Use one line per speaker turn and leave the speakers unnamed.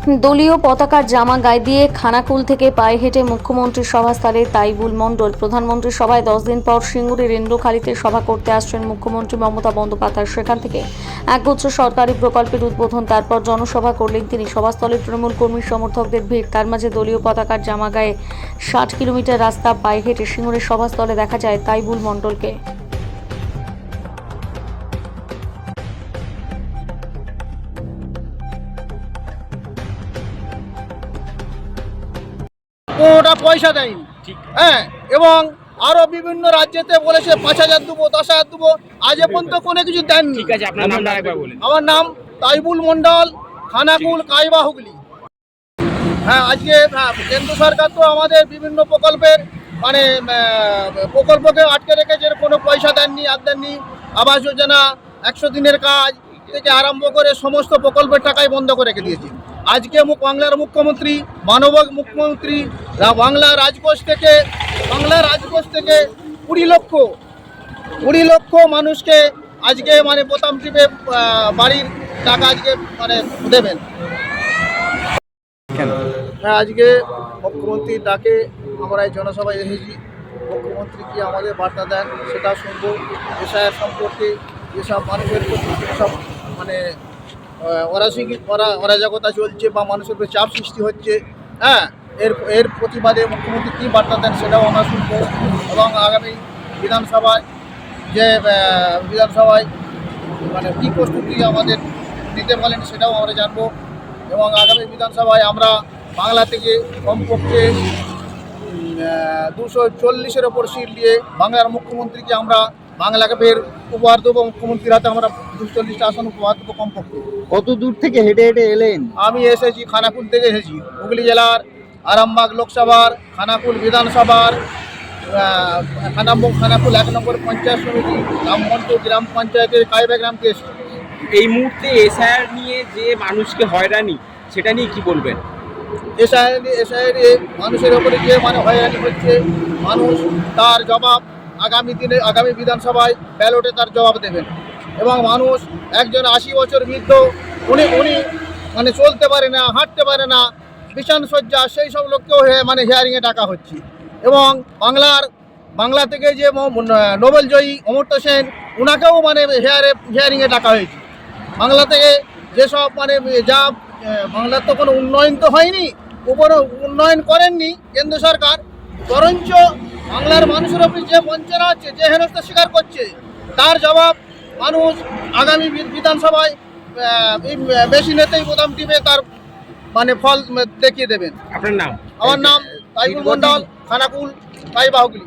দলীয় পতাকার জামা গায়ে দিয়ে খানাকুল থেকে পায়ে হেঁটে মুখ্যমন্ত্রীর সভাস্থলে তাইবুল মণ্ডল। প্রধানমন্ত্রীর সভায় 10 দিন পর সিঙ্গুরের ইন্দ্রখালীতে সভা করতে আসছেন মুখ্যমন্ত্রী মমতা বন্দ্যোপাধ্যায়। সেখান থেকে একগুচ্ছ সরকারি প্রকল্পের উদ্বোধন, তারপর জনসভা করলেন তিনি। সভাস্থলে তৃণমূল কর্মী সমর্থকদের ভিড়, তার মাঝে দলীয় পতাকার জামা গায়ে 60 কিলোমিটার রাস্তা পায়ে হেঁটে সিঙ্গুরের সভাস্থলে দেখা যায় তাইবুল মণ্ডলকে।
ওটা পয়সা দেয়নি, হ্যাঁ, এবং আরো বিভিন্ন রাজ্যেতে বলেছে 5,000 দেবো, 10,000 দেবো, আজ পর্যন্ত কোনো কিছু দেননি।
ঠিক আছে, আপনার নামটা একবার বলুন।
আমার নাম তাইবুল মণ্ডল, খানাকুল, কাইবা, হুগলি। হ্যাঁ, আজকে কেন্দ্র সরকার তো আমাদের বিভিন্ন প্রকল্পের প্রকল্পকে আটকে রেখেছে, কোনো পয়সা দেননি, আর দেননি। আবাস যোজনা, 100 দিনের কাজ থেকে আরম্ভ করে সমস্ত প্রকল্পের টাকাই বন্ধ করে রেখে দিয়েছে। আজকে বাংলার মুখ্যমন্ত্রী, মানবিক মুখ্যমন্ত্রী, বাংলা রাজকোষ থেকে 20 লক্ষ মানুষকে আজকে প্রথম ট্রিপে বাড়ির টাকা আজকে দেবেন। হ্যাঁ, আজকে মুখ্যমন্ত্রীর ডাকে আমরা এই জনসভায় এসেছি। মুখ্যমন্ত্রী কি আমাদের বার্তা দেন সেটা শুনবো। এসআইআর সম্পর্কে যেসব মানুষের প্রতি যেসব অরাজকতা চলছে বা মানুষের উপরে চাপ সৃষ্টি হচ্ছে, হ্যাঁ, এর প্রতিবাদে মুখ্যমন্ত্রী কী বার্তা দেন সেটাও আমরা শুনবো। এবং আগামী বিধানসভায় কী প্রস্তুতি আমাদের নিতে বলেন সেটাও আমরা জানবো। এবং আগামী বিধানসভায় আমরা বাংলা থেকে কমপক্ষে 240-এর ওপর সিট নিয়ে বাংলার মুখ্যমন্ত্রীকে আমরা বাংলাকে ফের উপহার দেবো। মুখ্যমন্ত্রীর হাতে আমরা 240টা আসন উপহার দেবো কমপক্ষে।
কত দূর থেকে হেঁটে হেঁটে এলেন?
আমি এসেছি খানাকুল থেকে এসেছি, হুগলি জেলার আরামবাগ লোকসভার, খানাকুল বিধানসভার, খানাকুল 1 নম্বর পঞ্চায়েত সমিতি, রামমন্ত্র গ্রাম পঞ্চায়েতের কাইবা গ্রাম থেকে এসেছি।
এই মুহূর্তে এসআইআর নিয়ে যে মানুষকে হয়রানি, সেটা নিয়ে কি বলবেন?
এসআইআর মানুষের ওপরে যে হয়রানি হচ্ছে, মানুষ তার জবাব আগামী বিধানসভায় ব্যালটে তার জবাব দেবেন। এবং মানুষ একজন 80 বছর বৃদ্ধ, উনি চলতে পারে না, হাঁটতে পারে না, বিছান শয্যা, সেই সব লোককেও হিয়ারিংয়ে ডাকা হচ্ছে। এবং বাংলা থেকে যে নোবেল জয়ী অমর্ত্য সেন, ওনাকেও হিয়ারিংয়ে ডাকা হয়েছে। বাংলা থেকে যেসব বাংলার তো কোনো উন্নয়ন তো হয়নি, কোনো উন্নয়ন করেননি কেন্দ্র সরকার, বরঞ্চ বাংলার মানুষের উপরে যে বঞ্চনা হচ্ছে, যে হেনস্থা স্বীকার করছে, তার জবাব মানুষ আগামী বিধানসভায় বেশি নেতেই প্রথম টিপে তার ফল দেখিয়ে দেবেন।
আপনার নাম?
আমার নাম তাইবুল মণ্ডল, খানাকুল, কাইবা, হুগলি।